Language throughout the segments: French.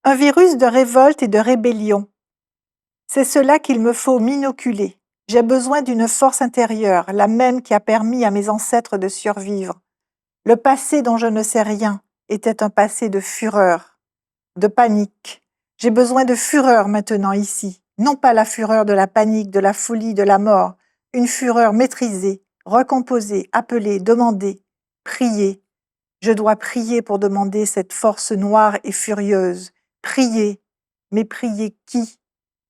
Un virus de révolte et de rébellion. C'est cela qu'il me faut m'inoculer. J'ai besoin d'une force intérieure, la même qui a permis à mes ancêtres de survivre. Le passé dont je ne sais rien était un passé de fureur, de panique. J'ai besoin de fureur maintenant ici, non pas la fureur de la panique, de la folie, de la mort, une fureur maîtrisée, recomposée, appelée, demandée, priée. Je dois prier pour demander cette force noire et furieuse. Prier. Mais prier qui?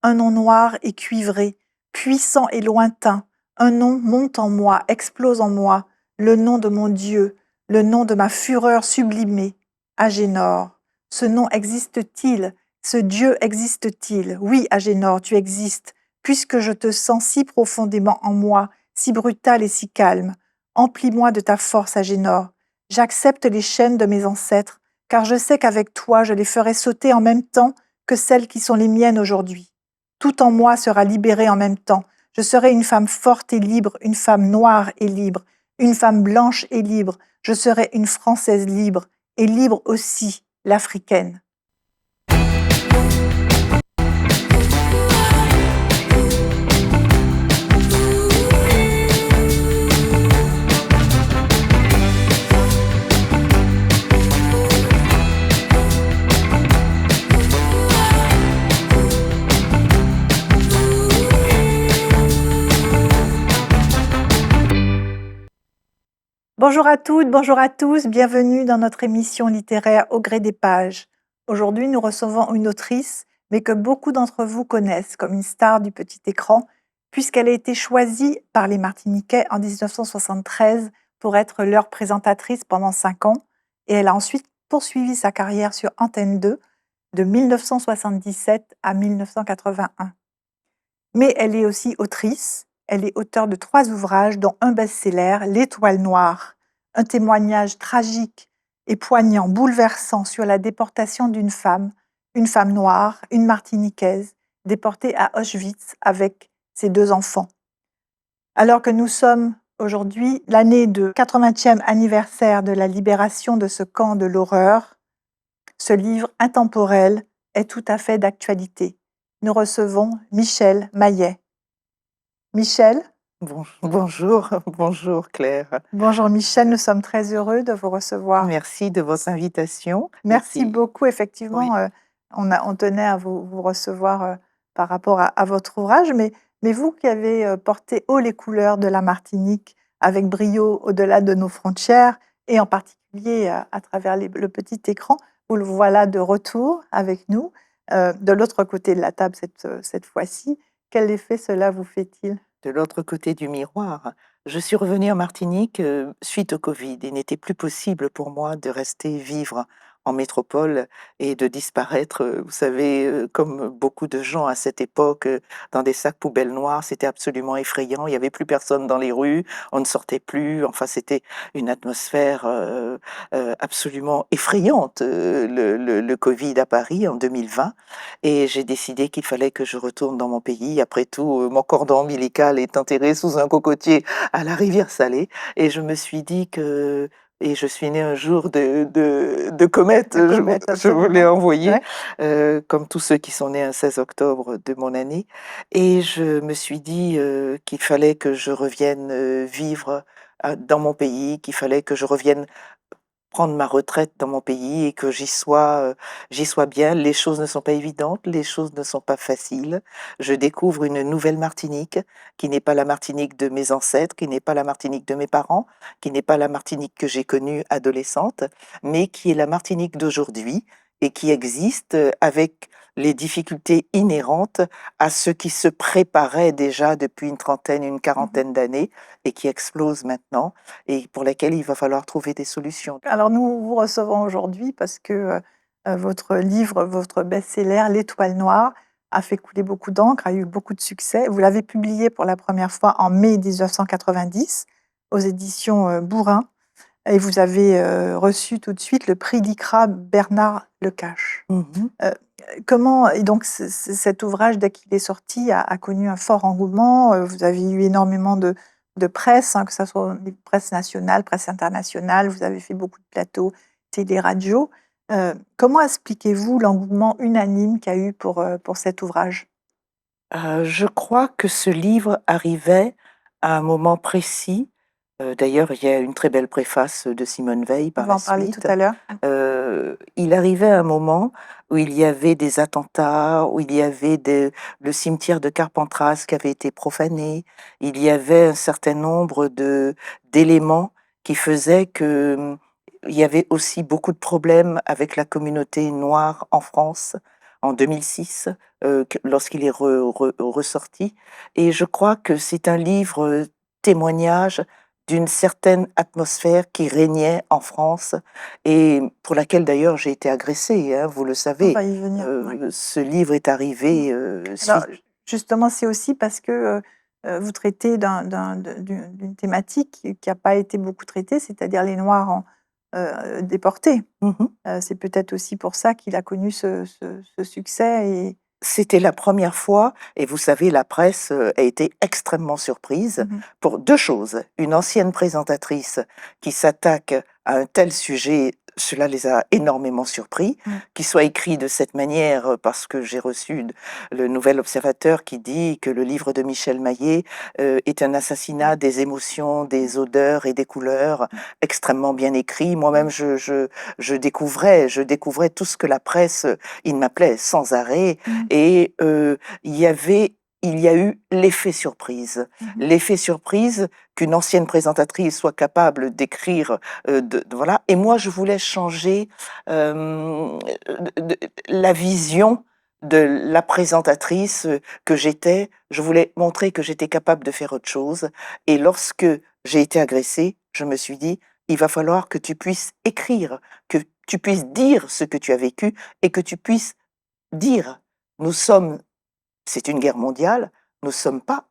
Un nom noir et cuivré, puissant et lointain. Un nom monte en moi, explose en moi. Le nom de mon Dieu, le nom de ma fureur sublimée. Agénor. Ce nom existe-t-il? Ce Dieu existe-t-il? Oui, Agénor, tu existes, puisque je te sens si profondément en moi, si brutal et si calme. Emplis-moi de ta force, Agénor. J'accepte les chaînes de mes ancêtres, car je sais qu'avec toi, je les ferai sauter en même temps que celles qui sont les miennes aujourd'hui. Tout en moi sera libéré en même temps. Je serai une femme forte et libre, une femme noire et libre, une femme blanche et libre. Je serai une Française libre, et libre aussi, l'Africaine. Bonjour à toutes, bonjour à tous, bienvenue dans notre émission littéraire Au gré des pages. Aujourd'hui, nous recevons une autrice, mais que beaucoup d'entre vous connaissent comme une star du petit écran, puisqu'elle a été choisie par les Martiniquais en 1973 pour être leur présentatrice pendant 5 ans, et elle a ensuite poursuivi sa carrière sur Antenne 2 de 1977 à 1981. Mais elle est aussi autrice. Elle est auteure de 3 ouvrages, dont un best-seller, L'Étoile noire, un témoignage tragique et poignant, bouleversant sur la déportation d'une femme noire, une martiniquaise, déportée à Auschwitz avec ses 2 enfants. Alors que nous sommes aujourd'hui l'année de 80e anniversaire de la libération de ce camp de l'horreur, ce livre intemporel est tout à fait d'actualité. Nous recevons Michel Maillet. Michel, Bonjour, bonjour Claire. bonjour Michel, nous sommes très heureux de vous recevoir. Merci de votre invitation. Et Merci puis, beaucoup, oui, effectivement, on tenait à vous recevoir par rapport à votre ouvrage, mais vous qui avez porté haut les couleurs de la Martinique avec brio au-delà de nos frontières, et en particulier à travers le petit écran, vous le voilà de retour avec nous, de l'autre côté de la table cette fois-ci. Quel effet cela vous fait-il? de l'autre côté du miroir, je suis revenue en Martinique suite au Covid. Il n'était plus possible pour moi de rester vivre en métropole et de disparaître, vous savez, comme beaucoup de gens à cette époque, dans des sacs poubelles noirs. C'était absolument effrayant. Il n'y avait plus personne dans les rues, on ne sortait plus. Enfin, c'était une atmosphère absolument effrayante, le Covid à Paris en 2020. Et j'ai décidé qu'il fallait que je retourne dans mon pays. Après tout, mon cordon ombilical est enterré sous un cocotier à la rivière Salée. Et je me suis dit que... Et je suis née un jour de comète, De comète, je vous l'ai absolument. envoyé, Ouais. comme tous ceux qui sont nés un 16 octobre de mon année. Et je me suis dit qu'il fallait que je revienne vivre dans mon pays, qu'il fallait que je revienne prendre ma retraite dans mon pays et que j'y sois bien. Les choses ne sont pas évidentes, les choses ne sont pas faciles. Je découvre une nouvelle Martinique qui n'est pas la Martinique de mes ancêtres, qui n'est pas la Martinique de mes parents, qui n'est pas la Martinique que j'ai connue adolescente, mais qui est la Martinique d'aujourd'hui et qui existe avec les difficultés inhérentes à ce qui se préparait déjà depuis une trentaine, une quarantaine d'années et qui explose maintenant et pour lesquelles il va falloir trouver des solutions. Alors nous vous recevons aujourd'hui parce que votre livre, votre best-seller, L'Étoile noire, a fait couler beaucoup d'encre, a eu beaucoup de succès. Vous l'avez publié pour la première fois en mai 1990 aux éditions Bourrin, et vous avez reçu tout de suite le prix l'ICRA Bernard Lecache. Mhm. Comment, et donc cet ouvrage, dès qu'il est sorti, a connu un fort engouement. Vous avez eu énormément de presse, que ce soit presse nationale, presse internationale. Vous avez fait beaucoup de plateaux télé, radio. Comment expliquez-vous l'engouement unanime qu'il y a eu pour cet ouvrage? Je crois que ce livre arrivait à un moment précis. D'ailleurs, il y a une très belle préface de Simone Veil On par va la en parler tout suite. à l'heure. Il arrivait à un moment où il y avait des attentats, où il y avait le cimetière de Carpentras qui avait été profané. Il y avait un certain nombre d'éléments qui faisaient que, il y avait aussi beaucoup de problèmes avec la communauté noire en France en 2006, lorsqu'il est ressorti. Et je crois que c'est un livre témoignage d'une certaine atmosphère qui régnait en France et pour laquelle d'ailleurs j'ai été agressée, hein, vous le On savez. va y venir, oui. Ce livre est Mmh. arrivé Alors, suite. justement, c'est aussi parce que, vous traitez d'une thématique qui a pas été beaucoup traitée, c'est-à-dire les noirs déportés. Mhm. C'est peut-être aussi pour ça qu'il a connu ce succès et C'était la première fois et vous savez, la presse a été extrêmement surprise mmh pour deux choses. Une ancienne présentatrice qui s'attaque à un tel sujet, cela les a énormément surpris. mh. Qu'il soit écrit de cette manière, parce que j'ai reçu le Nouvel Observateur qui dit que le livre de Michel Maillet est un assassinat des émotions, des odeurs et des couleurs, extrêmement bien écrit. Moi-même, je découvrais tout ce que la presse, il m'appelait sans arrêt Mmh. et il y a eu l'effet surprise. Mmh. L'effet surprise qu'une ancienne présentatrice soit capable d'écrire, voilà. Et moi, je voulais changer la vision de la présentatrice que j'étais. Je voulais montrer que j'étais capable de faire autre chose. Et lorsque j'ai été agressée, je me suis dit, il va falloir que tu puisses écrire, que tu puisses dire ce que tu as vécu et que tu puisses dire, nous sommes, c'est une guerre mondiale, nous ne sommes pas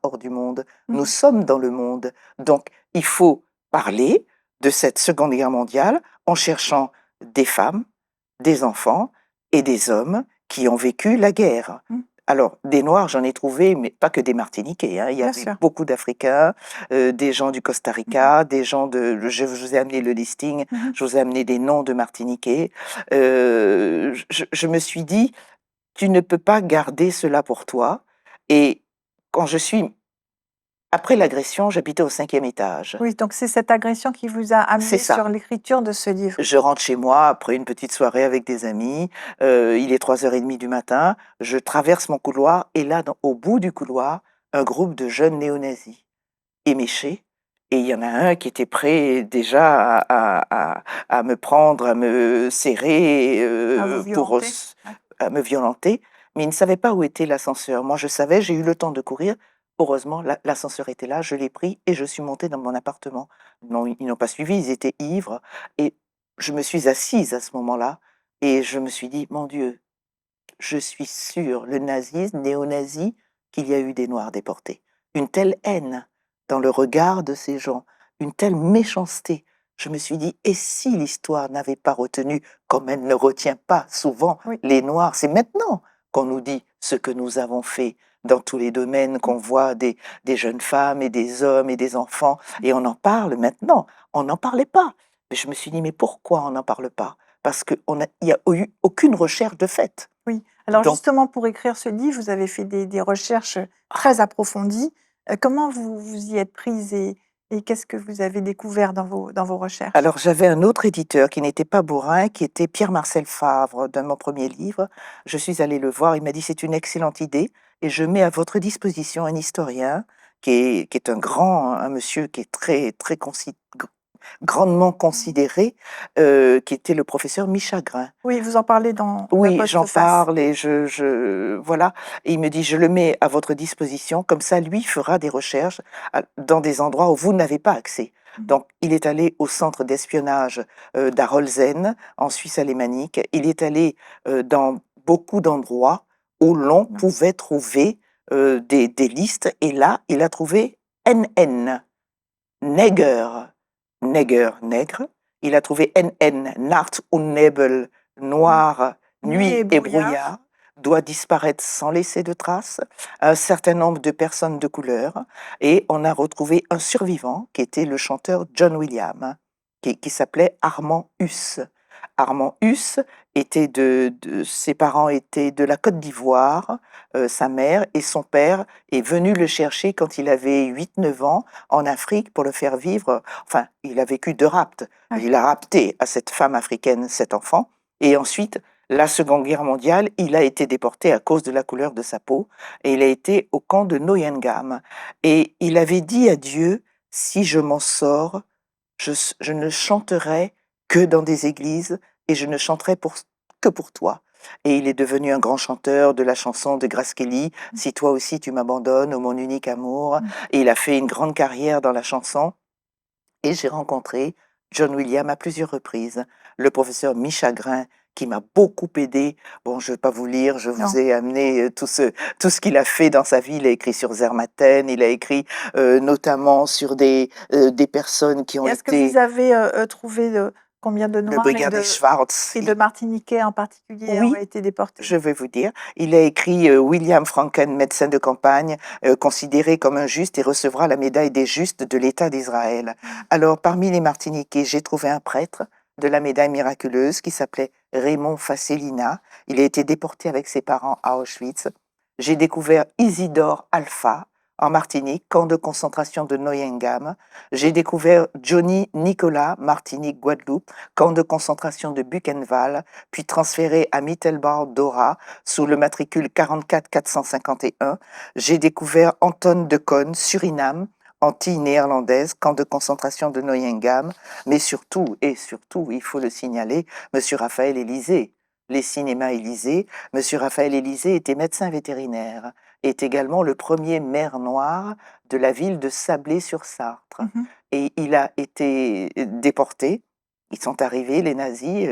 hors du monde, nous Mmh. sommes dans le monde. Donc, il faut parler de cette Seconde Guerre mondiale en cherchant des femmes, des enfants et des hommes qui ont vécu la guerre. Mmh. Alors, des Noirs, j'en ai trouvé, mais pas que des Martiniquais, hein. Il y Bien avait sûr. beaucoup d'Africains, des gens du Costa Mmh. Rica, des gens je vous ai amené le listing, Mmh. je vous ai amené des noms de Martiniquais. Je me suis dit, tu ne peux pas garder cela pour toi. Et quand après l'agression, j'habitais au 5e étage. Oui, donc c'est cette agression qui vous a C'est amené ça. sur l'écriture de ce livre? Je rentre chez moi après une petite soirée avec des amis, il est 3h30 du matin, je traverse mon couloir et là, au bout du couloir, un groupe de jeunes néo-nazis, éméchés, et il y en a un qui était prêt déjà à me prendre, à me serrer, À vous violenter? Ouais. à me violenter, mais il ne savait pas où était l'ascenseur. Moi, je savais, j'ai eu le temps de courir. Heureusement, l'ascenseur était là, je l'ai pris et je suis montée dans mon appartement. Non, ils n'ont pas suivi, ils étaient ivres et je me suis assise à ce moment-là et je me suis dit: «Mon Dieu, je suis sûre, le nazisme, néo-nazi, qu'il y a eu des Noirs déportés». Une telle haine dans le regard de ces gens, une telle méchanceté. Je me suis dit: «Et si l'histoire n'avait pas retenu, comme elle ne retient pas souvent Oui. les Noirs?» C'est maintenant qu'on nous dit ce que nous avons fait dans tous les domaines, Mmh. qu'on voit des jeunes femmes et des hommes et des enfants et on en parle maintenant. On n'en parlait pas. Mais je me suis dit: «Mais pourquoi on n'en parle pas?» Parce qu'il n'y a eu aucune recherche de fait. Oui. Alors Donc, justement, pour écrire ce livre, vous avez fait des recherches très approfondies. Comment vous y êtes prise et qu'est-ce que vous avez découvert dans vos recherches? alors j'avais un autre éditeur qui n'était pas bourrin, qui était Pierre-Marcel Favre, de mon premier livre. Je suis allée le voir, il m'a dit: «C'est une excellente idée et je mets à votre disposition un historien qui est un monsieur qui est très très grandement considéré, qui était le professeur Michagrin». Oui, vous en parlez dans la Oui, j'en postface. parle et voilà, et il me dit: «Je le mets à votre disposition, comme ça lui fera des recherches dans des endroits où vous n'avez pas accès». Mmh. Donc il est allé au centre d'espionnage, d'Arolsen, en Suisse alémanique. Il est allé, dans beaucoup d'endroits où l'on Mmh. pouvait trouver, des listes et là, il a trouvé NN, Neger, nègre. Il a trouvé NN, Nacht und Nebel, Mmh. noir, Nuit et nuit et brouillard. brouillard, doit disparaître sans laisser de traces, un certain nombre de personnes de couleur, et on a retrouvé un survivant qui était le chanteur John Williams, qui s'appelait Armand Huss. Armand Hus ses parents étaient de la Côte d'Ivoire, sa mère, et son père est venu le chercher quand il avait 8, 9 ans en Afrique pour le faire vivre. Enfin, il a vécu 2 rapts. Ouais. Il a rapté à cette femme africaine cet enfant, et ensuite, la Seconde Guerre mondiale, il a été déporté à cause de la couleur de sa peau, et il a été au camp de Neuengamme. Et il avait dit à Dieu: si je m'en sors, je ne chanterai que dans des églises et je ne chanterai que pour toi. Et il est devenu un grand chanteur de la chanson de Grace Kelly, Si toi aussi tu m'abandonnes, ô mon unique amour. Et il a fait une grande carrière dans la chanson. Et j'ai rencontré John Williams à plusieurs reprises, le professeur Michagrin, qui m'a beaucoup aidé. Bon, je ne vais pas vous lire, je Non. vous ai amené tout ce qu'il a fait dans sa vie. Il a écrit sur Zermatten, il a écrit notamment sur des personnes qui ont Et est-ce que vous été avez trouvé combien de le Noirs brigadier Schwartz. et de Martiniquais en particulier ont Oui, été déportés? je vais vous dire. Il a écrit William Franken, médecin de campagne, considéré comme un juste et recevra la médaille des justes de l'État d'Israël. Alors, parmi les Martiniquais, j'ai trouvé un prêtre de la médaille miraculeuse qui s'appelait Raymond Fasselina. Il a été déporté avec ses parents à Auschwitz. J'ai découvert Isidore Alpha en Martinique, camp de concentration de Neuengamme. J'ai découvert Johnny Nicolas, Martinique, Guadeloupe, camp de concentration de Buchenwald, puis transféré à Mittelbau Dora sous le matricule 44 451. J'ai découvert Anton de Caunes, Suriname, Antilles néerlandaises, camp de concentration de Neuengamme, mais surtout, et surtout, il faut le signaler, Monsieur Raphaël Élysée, les cinémas Élysée. Monsieur Raphaël Élysée était médecin vétérinaire, est également le premier maire noir de la ville de Sablé-sur-Sarthe. Et il a été déporté. Ils sont arrivés, les nazis,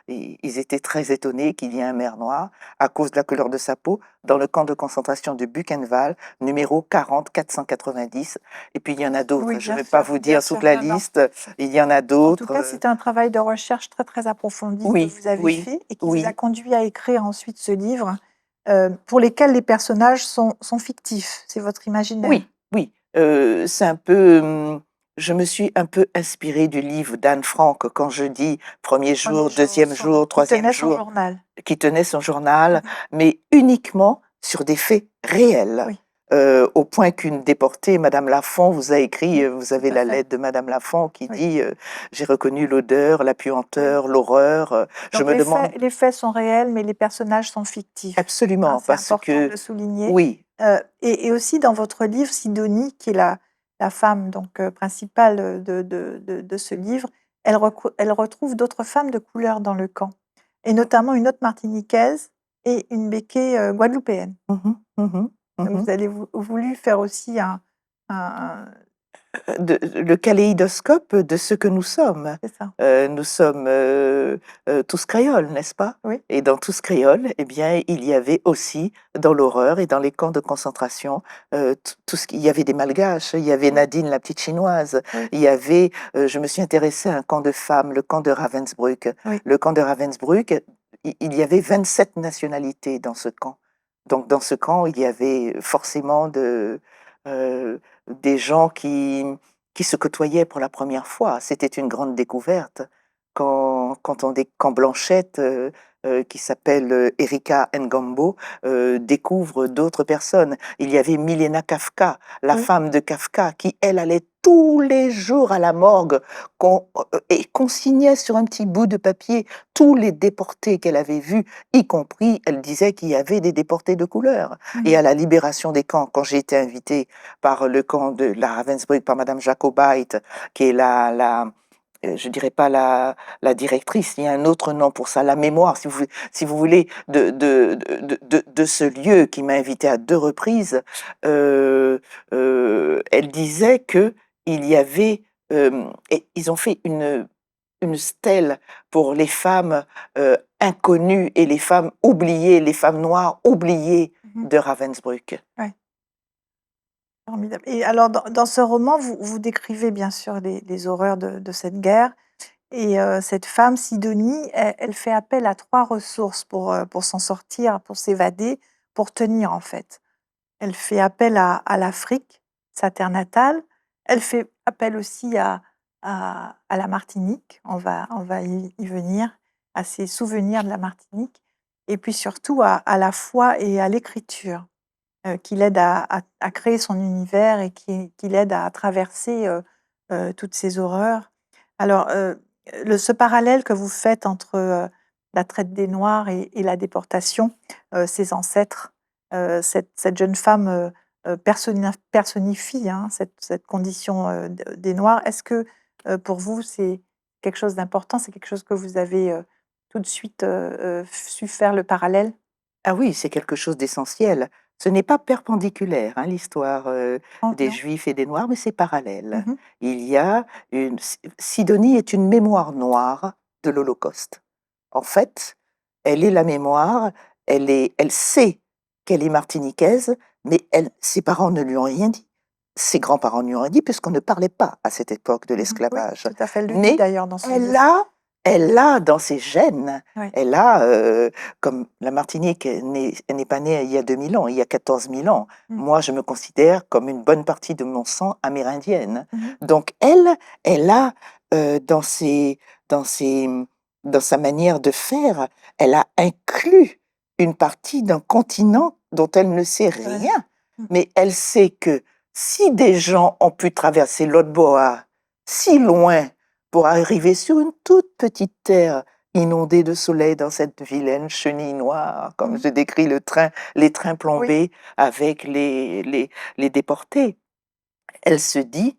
ils étaient très étonnés qu'il y ait un maire noir à cause de la couleur de sa peau dans le camp de concentration de Buchenwald, numéro 40 490. Et puis il y en a d'autres. Oui, Je ne bien vais pas sûr, vous bien dire sûr. toute la Non, non. liste. Il y en a En tout d'autres. cas, c'est un travail de recherche très, très approfondi que Oui, vous avez oui, fait et qui vous a oui, conduit à écrire ensuite ce livre, pour lesquels les personnages sont fictifs. C'est votre imaginaire. oui, oui. C'est un peu. Je me suis un peu inspirée du livre d'Anne Frank quand je dis premier jour, deuxième jour, Qui troisième tenait son jour, journal. qui tenait son journal, mais uniquement sur des faits réels. Oui, Au point qu'une déportée, Madame Lafont, vous a écrit, vous tout avez à la fait. lettre de Madame Lafont qui Oui. dit j'ai reconnu l'odeur, la puanteur, l'horreur. Je Donc me demande les faits sont réels, mais les personnages sont fictifs. absolument C'est parce important de que le souligner. oui, Et aussi dans votre livre, Sidonie, qui est la femme donc, principale de ce livre, elle retrouve d'autres femmes de couleur dans le camp, et notamment une autre martiniquaise et une béquée guadeloupéenne. mhm, mhm, Donc mhm. vous avez voulu faire aussi un- Le kaléidoscope de ce que nous sommes. c'est ça, Nous sommes tous créoles, n'est-ce pas? oui, Et dans tous créoles, eh bien, il y avait aussi, dans l'horreur et dans les camps de concentration, tout ce qu'il y avait des malgaches, il y avait oui, Nadine, la petite chinoise, oui, il y avait, je me suis intéressée à un camp de femmes, le camp de Ravensbrück. oui. Le camp de Ravensbrück, il y avait 27 nationalités dans ce camp. Donc, dans ce camp, il y avait forcément euh, des gens qui se côtoyaient pour la première fois. C'était une grande découverte. Quand Blanchette, qui s'appelle Erika Ngambo, découvre d'autres personnes. Il y avait Milena Kafka, la Oui. femme de Kafka, qui, elle, allait tous les jours à la morgue et consignait sur un petit bout de papier tous les déportés qu'elle avait vus, y compris, elle disait qu'il y avait des déportés de couleur. Et à la libération des camps, quand j'ai été invitée par le camp de la Ravensbrück, par Madame Jacobite, qui est je dirais pas la directrice, il y a un autre nom pour ça, la mémoire, si vous voulez, de ce lieu qui m'a invité à 2 reprises. Elle disait que il y avait, et ils ont fait une stèle pour les femmes inconnues et les femmes oubliées, les femmes noires oubliées de Ravensbrück. Ouais. Formidable. Et alors dans ce roman, vous décrivez bien sûr les horreurs de cette guerre, et cette femme, Sidonie, elle fait appel à 3 ressources pour s'en sortir, pour s'évader, pour tenir en fait. Elle fait appel à l'Afrique, sa terre natale. Elle fait appel aussi à la Martinique, on va y venir, à ses souvenirs de la Martinique, et puis surtout à la foi et à l'écriture, qui l'aide à créer son univers et qui l'aide à traverser toutes ces horreurs. Alors, ce parallèle que vous faites entre la traite des Noirs et la déportation, ses ancêtres, cette jeune femme personnifie hein, cette condition des Noirs. Est-ce que pour vous, c'est quelque chose d'important? C'est quelque chose que vous avez tout de suite su faire le parallèle? Ah oui, c'est quelque chose d'essentiel. Ce n'est pas perpendiculaire, hein, l'histoire Oh, des non. Juifs et des Noirs, mais c'est parallèle. Mhm. Il y a une... Sidonie est une mémoire noire de l'Holocauste. En fait, elle est la mémoire, elle sait qu'elle est martiniquaise, mais ses parents ne lui ont rien dit. Ses grands-parents ne lui ont rien dit, puisqu'on ne parlait pas à cette époque de Mhm. Oui, l'esclavage. tout à fait. Elle le dit Mais d'ailleurs dans son elle livre. a, elle a dans ses gènes, Oui. elle a, comme la Martinique n'est pas née il y a 2000 ans, il y a 14 000 ans. Mm. Moi, je me considère comme une bonne partie de mon sang amérindienne. Mhm. Donc, elle a dans dans ses, dans sa manière de faire, elle a inclus une partie d'un continent dont elle ne sait rien. Mm. Mais elle sait que si des gens ont pu traverser l'Otboa si loin pour arriver sur une toute petite terre inondée de soleil dans cette vilaine chenille noire, comme Mm. je décris les trains Oui. plombés avec les déportés, elle se dit,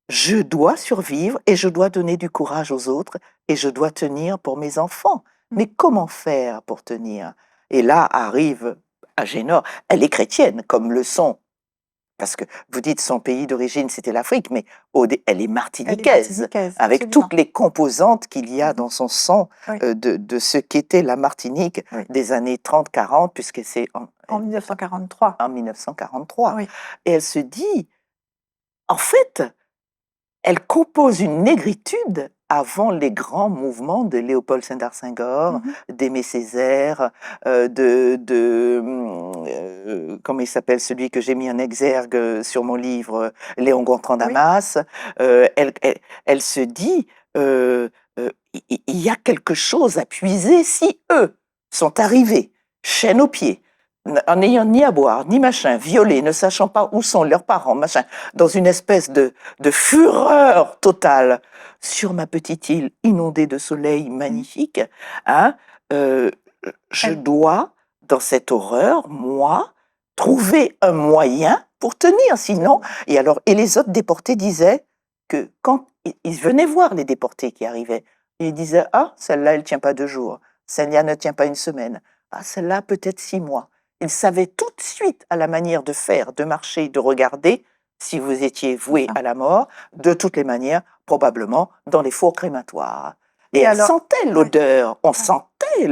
je dois survivre et je dois donner du courage aux autres et je dois tenir pour mes enfants. Mm. Mais comment faire pour tenir? Et là arrive Agénor. Elle est chrétienne, comme le sont, parce que vous dites son pays d'origine, c'était l'Afrique, mais elle est Elle est martiniquaise, martiniquaise, avec absolument. toutes les composantes qu'il y a Mhm. dans son sang Oui. de ce qu'était la Martinique Oui. des années 30-40, puisque c'est En 1943. en 1943. Oui. Et elle se dit, en fait, elle compose une négritude avant les grands mouvements de Léopold Sédar Senghor, Mhm. d'Aimé Césaire, comment il s'appelle celui que j'ai mis en exergue sur mon livre, Léon Gontran Oui. Damas. Elle se dit, il y a quelque chose à puiser si eux sont arrivés, chaîne aux pieds, en n'ayant ni à boire, ni machin, violés, ne sachant pas où sont leurs parents, machin, dans une espèce de fureur totale sur ma petite île inondée de soleil magnifique, hein, euh, je Elle- dois, dans cette horreur, moi, trouver un moyen pour tenir, sinon... Et les autres déportés disaient que quand ils venaient voir les déportés qui arrivaient, ils disaient, ah, celle-là, elle ne tient pas 2 jours, celle-là ne tient pas une semaine, ah, celle-là, peut-être 6 mois. Ils savaient tout de suite, à la manière de faire, de marcher, de regarder, si vous étiez voué à la mort, de toutes les manières, probablement dans les fours crématoires. Et elle alors, sentait ouais. l'odeur, on Ouais. sentait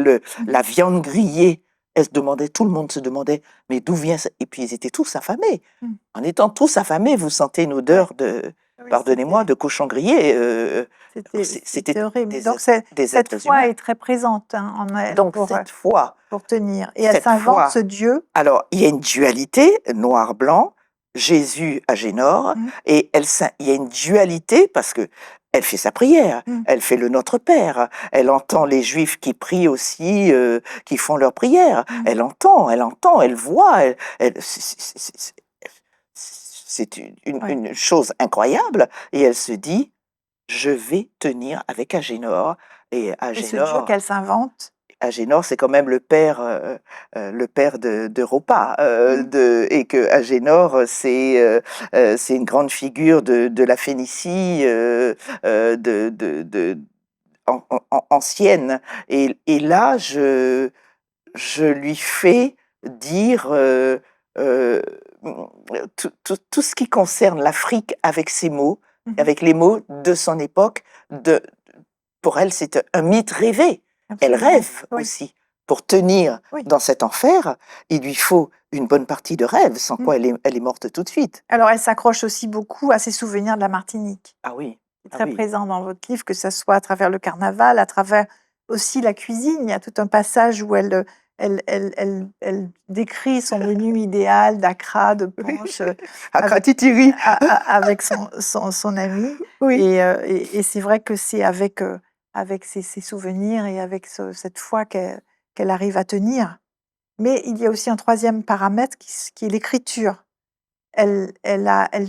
la viande grillée. Elle se demandait, tout le monde se demandait, mais d'où vient ça? Et puis ils étaient tous affamés. Mm. En étant tous affamés, vous sentez une odeur de, Oui, pardonnez-moi, de cochon grillé. c'était C'était horrible. des, Donc, des cette êtres foi humains. est très présente hein, en elle Donc pour tenir. Et elle cette s'invente ce foi, Dieu. alors il y a une dualité, noir-blanc, Jésus Agénor, Mm. et il y a une dualité parce que elle fait sa prière, Mm. elle fait le Notre Père, elle entend les Juifs qui prient aussi, qui font leur prière, Mm. elle entend, elle voit, c'est Ouais. une chose incroyable, et elle se dit, je vais tenir avec Agénor, et Et ce Dieu Agénor, qu'elle s'invente. Agénor, c'est quand même le père de Ropa, Mm. et que Agénor, c'est une grande figure de la Phénicie ancienne. Et là, je lui fais dire euh, tout ce qui concerne l'Afrique avec ses mots, Mhm. avec les mots de son époque. Pour elle, c'est un mythe rêvé. Elle Absolument. rêve Oui. aussi. Pour tenir Oui. dans cet enfer, il lui faut une bonne partie de rêve, sans Mm. quoi elle est morte tout de suite. Alors, elle s'accroche aussi beaucoup à ses souvenirs de la Martinique. Ah oui, C'est ah très oui. présent dans votre livre, que ce soit à travers le carnaval, à travers aussi la cuisine. Il y a tout un passage où elle elle décrit son menu idéal d'Accra, de Punch, Accra Titiri. avec son ami. Oui. Et c'est vrai que c'est avec ses souvenirs et avec cette foi qu'elle arrive à tenir. Mais il y a aussi un troisième paramètre qui est l'écriture. Elle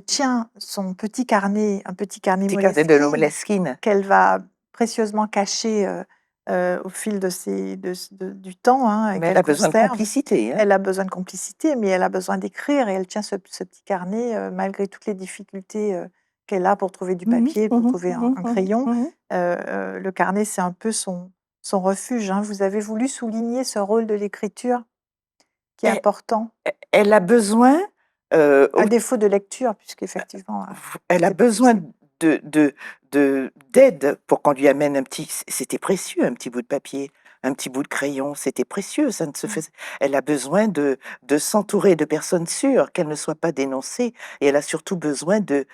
tient son petit carnet, un petit carnet Petit carnet de Moleskine Moleskine. qu'elle va précieusement cacher au fil du temps, hein, et Mais elle qu'elle a besoin de conserve. complicité. Hein. Elle a besoin de complicité, mais elle a besoin d'écrire et elle tient ce petit carnet malgré toutes les difficultés qu'elle a pour trouver du papier, pour trouver un crayon. Le carnet, c'est un peu son refuge. Hein. Vous avez voulu souligner ce rôle de l'écriture qui est important, Elle a besoin, à défaut de lecture, puisqu'effectivement... elle a besoin d'aide pour qu'on lui amène un petit. C'était précieux, un petit bout de papier, un petit bout de crayon, c'était précieux. Ça ne se fait. Elle a besoin de s'entourer de personnes sûres, qu'elle ne soit pas dénoncée, et elle a surtout besoin de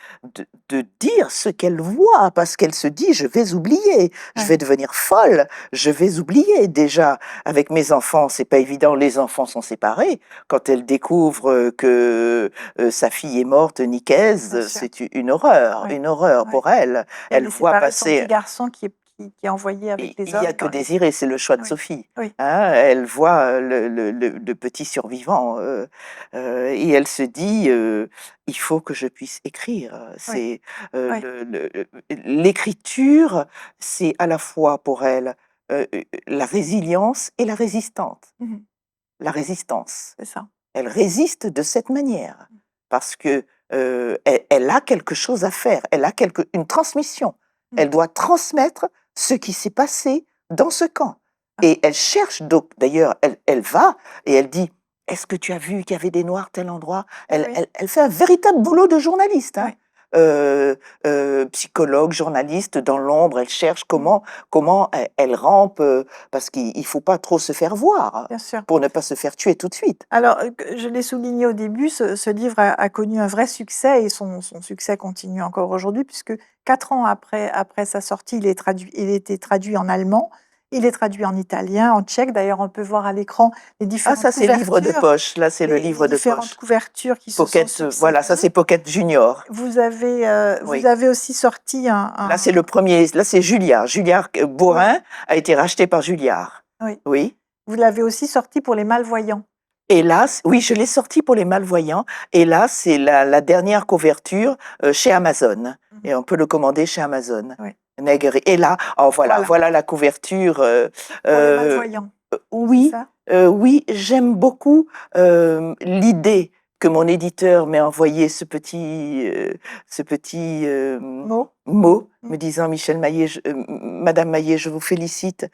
dire ce qu'elle voit, parce qu'elle se dit je vais oublier, je vais devenir folle, je vais oublier. Déjà avec mes enfants, c'est pas évident. Les enfants sont séparés. Quand elle découvre que sa fille est morte, nicaise, c'est une horreur, pour elle. Elle voit passer. Son petit garçon qui est envoyé avec les Il hommes. n'y a que désirer, c'est le choix de Sophie. Oui. Hein, elle voit le petit survivant et elle se dit il faut que je puisse écrire. C'est l'écriture, c'est à la fois pour elle la résilience et la résistante. La résistance. C'est ça. Elle résiste de cette manière parce que elle a quelque chose à faire, elle a une transmission. Elle doit transmettre ce qui s'est passé dans ce camp. Et elle cherche, donc d'ailleurs, elle va et elle dit est-ce que tu as vu qu'il y avait des Noirs tel endroit? Elle fait un véritable boulot de journaliste. Hein. Psychologue, journaliste, dans l'ombre, elle cherche comment elle rampe, parce qu'il ne faut pas trop se faire voir, bien sûr, pour ne pas se faire tuer tout de suite. Alors, je l'ai souligné au début, ce livre a connu un vrai succès et son succès continue encore aujourd'hui, puisque 4 ans après sa sortie, il était traduit en allemand, il est traduit en italien, en tchèque. D'ailleurs, on peut voir à l'écran les différentes couvertures. Ah, ça, c'est le livre de poche. Là, c'est le livre de poche. Les différentes couvertures qui se sont succédées. Voilà, ça, c'est Pocket Junior. Vous avez aussi sorti un... Là, c'est le premier. Là, c'est Julliard. Julliard Borin a été racheté par Julliard. Oui. Vous l'avez aussi sorti pour les malvoyants. Et là, oui, je l'ai sorti pour les malvoyants. Et là, c'est la dernière couverture chez Amazon. Et on peut le commander chez Amazon. Et là, voilà la couverture. Pour les malvoyants. Oui, oui, j'aime beaucoup l'idée que mon éditeur m'ait envoyé ce petit mot, me disant Michel Maillet, Madame Maillet, je vous félicite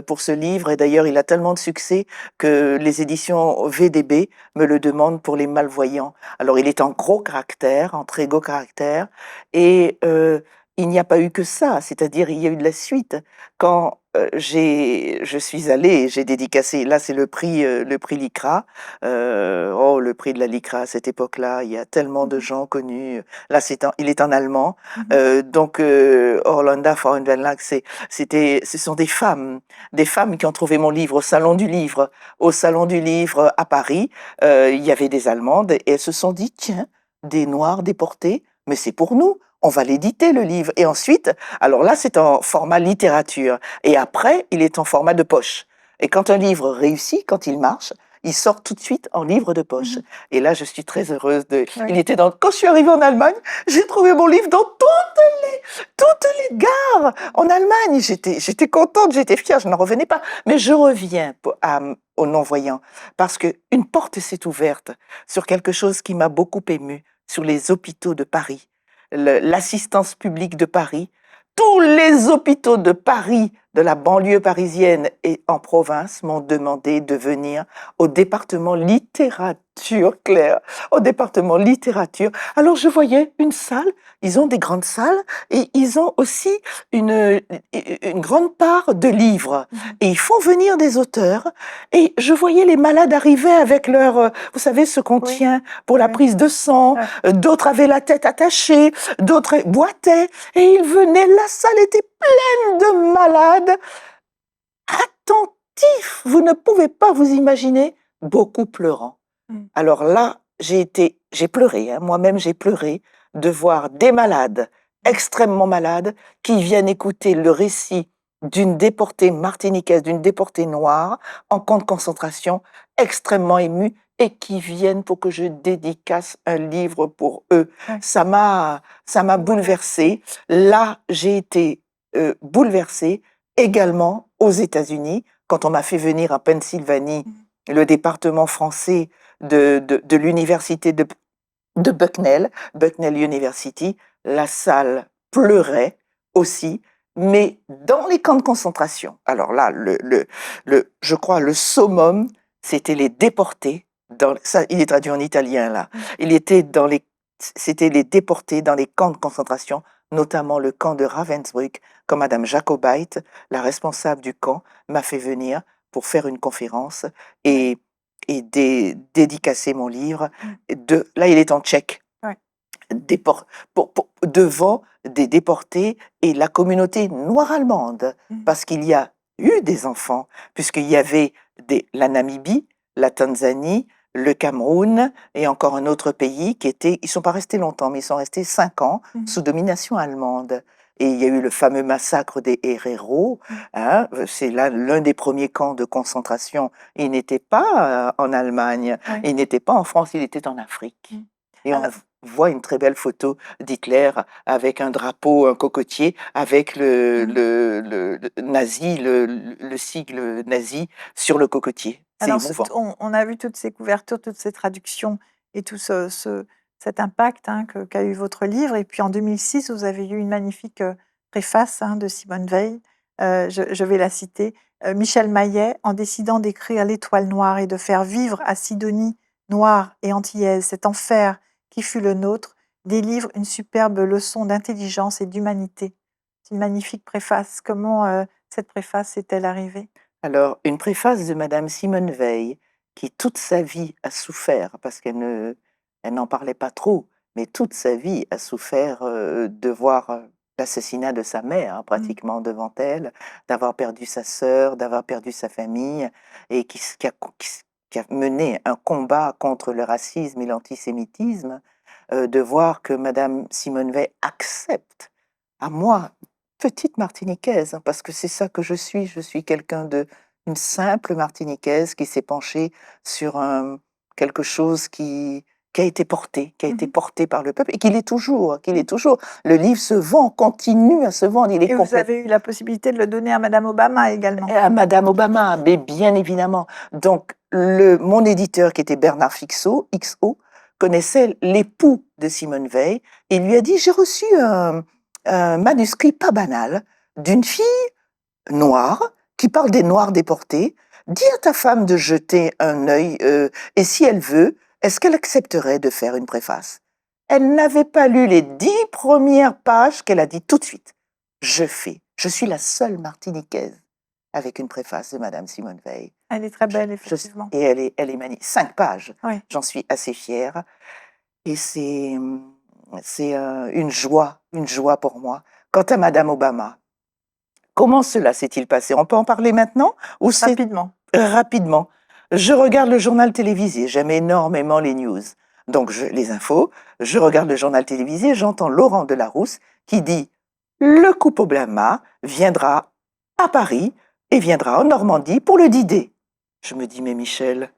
pour ce livre. Et d'ailleurs, il a tellement de succès que les éditions VDB me le demandent pour les malvoyants. Alors, il est en gros caractère, en très gros caractère, et il n'y a pas eu que ça, c'est-à-dire il y a eu de la suite. Quand je suis allée et j'ai dédicacé, là c'est le prix LICRA, le prix de la LICRA à cette époque-là, il y a tellement de gens connus, là il est en allemand, donc Orlando Frauenverlag, ce sont des femmes qui ont trouvé mon livre au Salon du Livre à Paris, il y avait des Allemandes et elles se sont dit, tiens, des Noirs déportés, mais c'est pour nous. On va l'éditer, le livre. Et ensuite, alors là, c'est en format littérature. Et après, il est en format de poche. Et quand un livre réussit, quand il marche, il sort tout de suite en livre de poche. Et là, je suis très heureuse il était quand je suis arrivée en Allemagne, j'ai trouvé mon livre dans toutes les gares en Allemagne. J'étais contente, j'étais fière, je n'en revenais pas. Mais je reviens aux non-voyants parce qu'une porte s'est ouverte sur quelque chose qui m'a beaucoup émue, sur les hôpitaux de Paris. L'assistance publique de Paris, tous les hôpitaux de Paris, de la banlieue parisienne et en province m'ont demandé de venir au département littérature, Claire, au département littérature. Alors je voyais une salle, ils ont des grandes salles et ils ont aussi une grande part de livres. Et ils font venir des auteurs et je voyais les malades arriver avec leur, vous savez, ce qu'on tient pour la prise de sang, d'autres avaient la tête attachée, d'autres boitaient et ils venaient, la salle était pleine de malades, craintif, vous ne pouvez pas vous imaginer, beaucoup pleurant. Alors là, j'ai pleuré, hein, moi-même j'ai pleuré de voir des malades, extrêmement malades, qui viennent écouter le récit d'une déportée martiniquaise, d'une déportée noire, en camp de concentration, extrêmement émue, et qui viennent pour que je dédicace un livre pour eux. Ouais. Ça m'a bouleversée. Là, j'ai été bouleversée également aux États-Unis, quand on m'a fait venir à Pennsylvanie, le département français de l'université de Bucknell University, la salle pleurait aussi, mais dans les camps de concentration. Alors là, je crois, le summum, c'était les déportés. Ça, il est traduit en italien là. C'était les déportés dans les camps de concentration, notamment le camp de Ravensbrück, quand Madame Jacobait, la responsable du camp, m'a fait venir pour faire une conférence et dédicacer mon livre. Là, il est en tchèque. Ouais. Devant des déportés et la communauté noire allemande, parce qu'il y a eu des enfants, puisqu'il y avait la Namibie, la Tanzanie, le Cameroun et encore un autre pays qui était, ils sont pas restés longtemps, mais ils sont restés 5 ans sous domination allemande. Et il y a eu le fameux massacre des Herero, hein, c'est là l'un des premiers camps de concentration. Il n'était pas en Allemagne, il n'était pas en France, il était en Afrique. Et on voit une très belle photo d'Hitler avec un drapeau, un cocotier, avec le nazi, le sigle nazi sur le cocotier. C'est Alors, émouvant. on a vu toutes ces couvertures, toutes ces traductions et tout cet impact qu'a eu votre livre. Et puis en 2006, vous avez eu une magnifique préface de Simone Veil. Je vais la citer. Michel Maillet, en décidant d'écrire L'Étoile noire et de faire vivre à Sidonie, noire et antillaise, cet enfer qui fut le nôtre, délivre une superbe leçon d'intelligence et d'humanité. C'est une magnifique préface. Comment cette préface est-elle arrivée? Alors, une préface de Madame Simone Veil, qui toute sa vie a souffert, parce elle n'en parlait pas trop, mais toute sa vie a souffert de voir l'assassinat de sa mère pratiquement devant elle, d'avoir perdu sa sœur, d'avoir perdu sa famille, et qui a mené un combat contre le racisme et l'antisémitisme, de voir que Madame Simone Veil accepte, à moi, petite martiniquaise, parce que c'est ça que je suis quelqu'un une simple martiniquaise qui s'est penchée sur quelque chose qui a été porté par le peuple et qu'il est toujours. Le livre se vend, continue à se vendre. Et vous avez eu la possibilité de le donner à Madame Obama également. À Madame Obama, mais bien évidemment. Donc, mon éditeur, qui était Bernard Fixot, XO, connaissait l'époux de Simone Veil et lui a dit, j'ai reçu un manuscrit pas banal d'une fille noire qui parle des Noirs déportés. Dis à ta femme de jeter un œil et si elle veut, est-ce qu'elle accepterait de faire une préface? Elle n'avait pas lu les 10 premières pages qu'elle a dit tout de suite. Je suis la seule martiniquaise avec une préface de Madame Simone Veil. Elle est très belle, effectivement. Et elle est magnifique. 5 pages. Oui. J'en suis assez fière. Et c'est une joie pour moi. Quant à Madame Obama, comment cela s'est-il passé? On peut en parler maintenant ou Rapidement. Rapidement. Je regarde le journal télévisé, j'aime énormément les news. Donc les infos, je regarde le journal télévisé, j'entends Laurent Delarousse qui dit « Le couple Obama viendra à Paris et viendra en Normandie pour le dîner. » Je me dis « Mais Michel,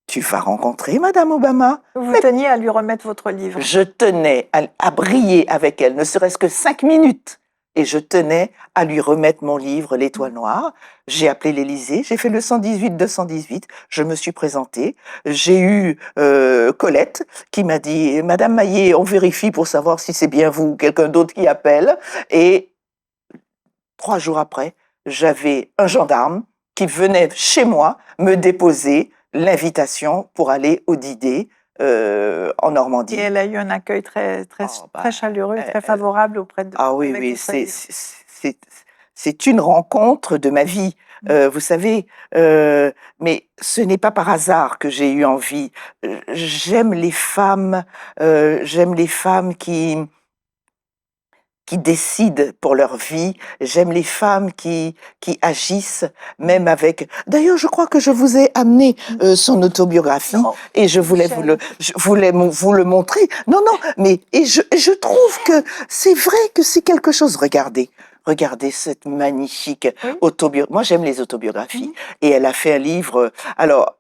tu vas rencontrer Madame Obama ?» Vous teniez à lui remettre votre livre. Je tenais à briller avec elle, ne serait-ce que 5 minutes. Et je tenais à lui remettre mon livre, L'Étoile noire. J'ai appelé l'Élysée, j'ai fait le 118-218, je me suis présentée. J'ai eu Colette qui m'a dit « Madame Maillet, on vérifie pour savoir si c'est bien vous ou quelqu'un d'autre qui appelle. » Et 3 jours après, j'avais un gendarme qui venait chez moi me déposer l'invitation pour aller au dîner en Normandie. Et elle a eu un accueil très chaleureux et très favorable auprès de... Ah oui, c'est une rencontre de ma vie. Vous savez, mais ce n'est pas par hasard que j'ai eu envie. J'aime les femmes qui qui décident pour leur vie. J'aime les femmes qui agissent, même avec... D'ailleurs, je crois que je vous ai amené son autobiographie Non, et je voulais Michel. je voulais vous le montrer. Non, non, mais et je trouve que c'est vrai que c'est quelque chose. Regardez. Regardez cette magnifique Oui. autobiographie. Moi, j'aime les autobiographies. Mhm. Et elle a fait un livre. Alors,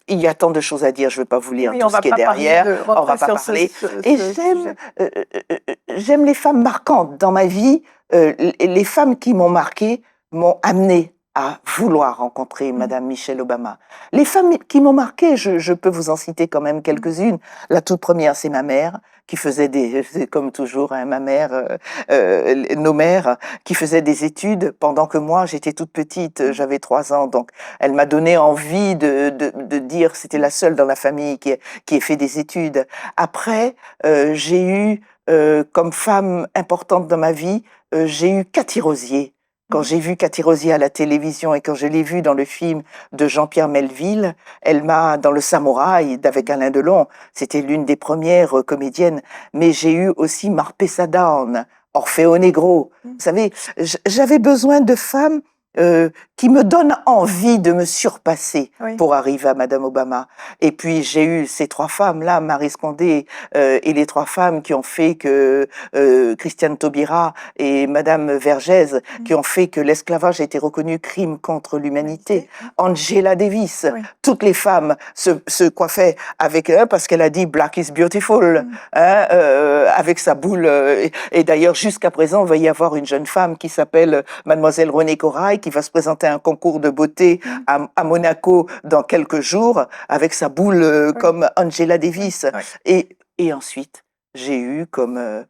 il y a tant de choses à dire. Je ne vais pas vous lire Oui, tout on ce va qui est pas parler derrière. de On va rentrer pas sur parler. ce Et sujet. j'aime les femmes marquantes dans ma vie. Les femmes qui m'ont marqué m'ont amené à vouloir rencontrer Madame Michelle Obama. Les femmes qui m'ont marqué, je peux vous en citer quand même quelques-unes. La toute première, c'est ma mère, qui faisait comme toujours, hein, ma mère, nos mères, qui faisaient des études pendant que moi, j'étais toute petite, j'avais 3 ans. Donc, elle m'a donné envie de dire, c'était la seule dans la famille qui ait fait des études. Après, j'ai eu, comme femme importante dans ma vie, j'ai eu Cathy Rosier. Quand j'ai vu Cathy Rosier à la télévision et quand je l'ai vue dans le film de Jean-Pierre Melville, elle m'a, dans Le Samouraï, d'avec Alain Delon, c'était l'une des premières comédiennes. Mais j'ai eu aussi Marpessa Down, Orfeo Negro. Vous savez, j'avais besoin de femmes qui me donnent envie de me surpasser pour arriver à Madame Obama. Et puis j'ai eu ces 3 femmes-là, Marie Scondé, et les 3 femmes qui ont fait que Christiane Taubira et Madame Vergès, qui ont fait que l'esclavage a été reconnu crime contre l'humanité. Angela Davis, toutes les femmes se coiffaient avec parce qu'elle a dit Black is beautiful, hein, avec sa boule. Et d'ailleurs, jusqu'à présent, il va y avoir une jeune femme qui s'appelle Mademoiselle Renée Corail, qui va se présenter à un concours de beauté à Monaco dans quelques jours, avec sa boule comme Angela Davis. Et ensuite, j'ai eu comme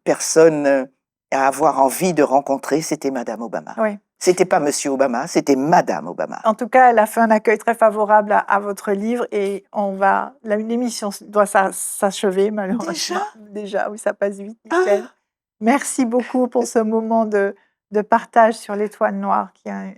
personne à avoir envie de rencontrer, c'était Madame Obama. C'était pas Monsieur Obama, c'était Madame Obama. En tout cas, elle a fait un accueil très favorable à votre livre et l'émission doit s'achever malheureusement. Déjà, oui, ça passe vite, Michel. Merci beaucoup pour ce moment de partage sur l'Étoile Noire, qui est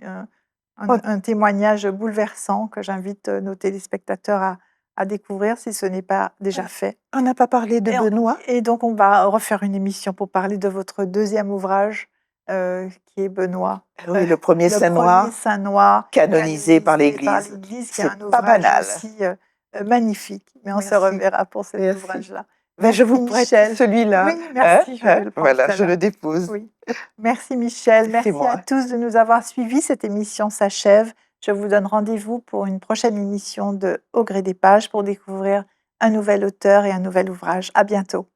un témoignage bouleversant que j'invite nos téléspectateurs à découvrir si ce n'est pas déjà fait. On n'a pas parlé de Benoît. Et donc, on va refaire une émission pour parler de votre deuxième ouvrage, qui est Benoît. Oui, le premier Saint Noir, canonisé par l'Église. Qui est un ouvrage aussi magnifique. Mais on se reverra pour cet ouvrage-là. Je vous prête celui-là. Oui, merci. Voilà, je le dépose. Oui. Merci Michel. Merci à tous de nous avoir suivis. Cette émission s'achève. Je vous donne rendez-vous pour une prochaine émission de Au gré des pages pour découvrir un nouvel auteur et un nouvel ouvrage. À bientôt.